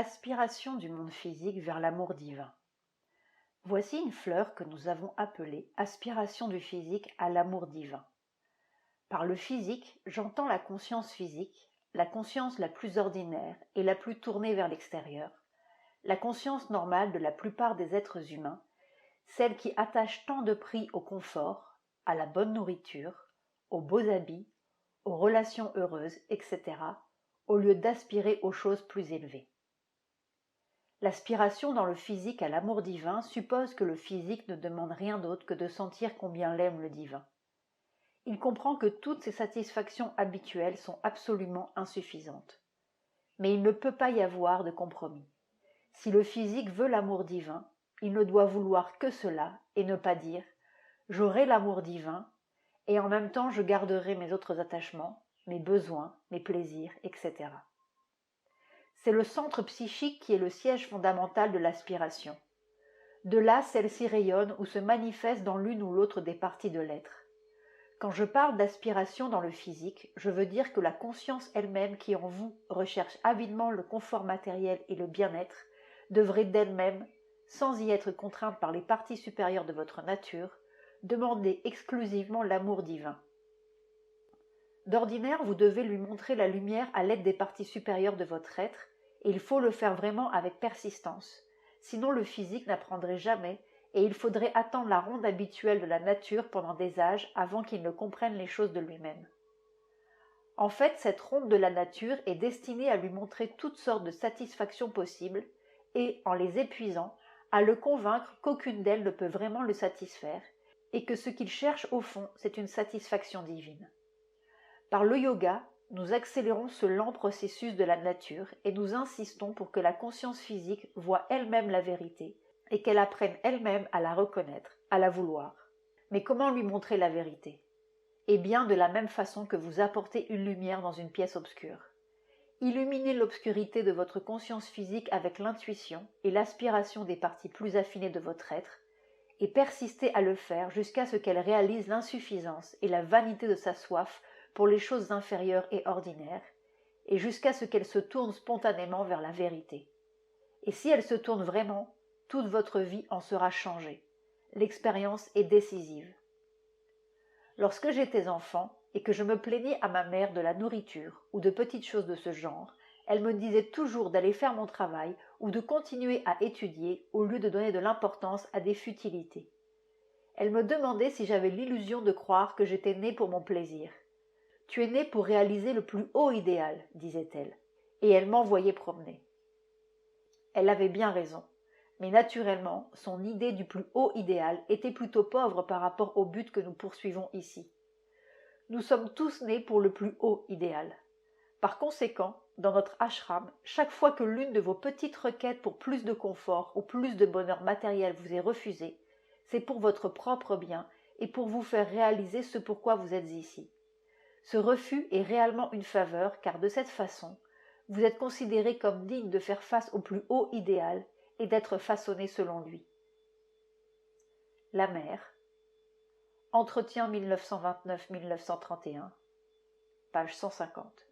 Aspiration du monde physique vers l'amour divin. Voici une fleur que nous avons appelée aspiration du physique à l'amour divin. Par le physique, j'entends la conscience physique, la conscience la plus ordinaire et la plus tournée vers l'extérieur, la conscience normale de la plupart des êtres humains, celle qui attache tant de prix au confort, à la bonne nourriture, aux beaux habits, aux relations heureuses, etc., au lieu d'aspirer aux choses plus élevées. L'aspiration dans le physique à l'amour divin suppose que le physique ne demande rien d'autre que de sentir combien l'aime le divin. Il comprend que toutes ces satisfactions habituelles sont absolument insuffisantes. Mais il ne peut pas y avoir de compromis. Si le physique veut l'amour divin, il ne doit vouloir que cela et ne pas dire « j'aurai l'amour divin et en même temps je garderai mes autres attachements, mes besoins, mes plaisirs, etc. » C'est le centre psychique qui est le siège fondamental de l'aspiration. De là, celle-ci rayonne ou se manifeste dans l'une ou l'autre des parties de l'être. Quand je parle d'aspiration dans le physique, je veux dire que la conscience elle-même qui en vous recherche avidement le confort matériel et le bien-être devrait d'elle-même, sans y être contrainte par les parties supérieures de votre nature, demander exclusivement l'amour divin. D'ordinaire, vous devez lui montrer la lumière à l'aide des parties supérieures de votre être, et il faut le faire vraiment avec persistance. Sinon le physique n'apprendrait jamais, et il faudrait attendre la ronde habituelle de la nature pendant des âges avant qu'il ne comprenne les choses de lui-même. En fait, cette ronde de la nature est destinée à lui montrer toutes sortes de satisfactions possibles, et, en les épuisant, à le convaincre qu'aucune d'elles ne peut vraiment le satisfaire, et que ce qu'il cherche au fond, c'est une satisfaction divine. Par le yoga, nous accélérons ce lent processus de la nature et nous insistons pour que la conscience physique voie elle-même la vérité et qu'elle apprenne elle-même à la reconnaître, à la vouloir. Mais comment lui montrer la vérité ? Eh bien, de la même façon que vous apportez une lumière dans une pièce obscure. Illuminez l'obscurité de votre conscience physique avec l'intuition et l'aspiration des parties plus affinées de votre être, et persistez à le faire jusqu'à ce qu'elle réalise l'insuffisance et la vanité de sa soif pour les choses inférieures et ordinaires, et jusqu'à ce qu'elle se tourne spontanément vers la vérité. Et si elle se tourne vraiment, toute votre vie en sera changée. L'expérience est décisive. Lorsque j'étais enfant et que je me plaignais à ma mère de la nourriture ou de petites choses de ce genre, elle me disait toujours d'aller faire mon travail ou de continuer à étudier au lieu de donner de l'importance à des futilités. Elle me demandait si j'avais l'illusion de croire que j'étais née pour mon plaisir. « Tu es née pour réaliser le plus haut idéal, disait-elle, et elle m'envoyait promener. » Elle avait bien raison, mais naturellement, son idée du plus haut idéal était plutôt pauvre par rapport au but que nous poursuivons ici. Nous sommes tous nés pour le plus haut idéal. Par conséquent, dans notre ashram, chaque fois que l'une de vos petites requêtes pour plus de confort ou plus de bonheur matériel vous est refusée, c'est pour votre propre bien et pour vous faire réaliser ce pourquoi vous êtes ici. Ce refus est réellement une faveur car de cette façon, vous êtes considéré comme digne de faire face au plus haut idéal et d'être façonné selon lui. La mère. Entretien 1929-1931, page 150.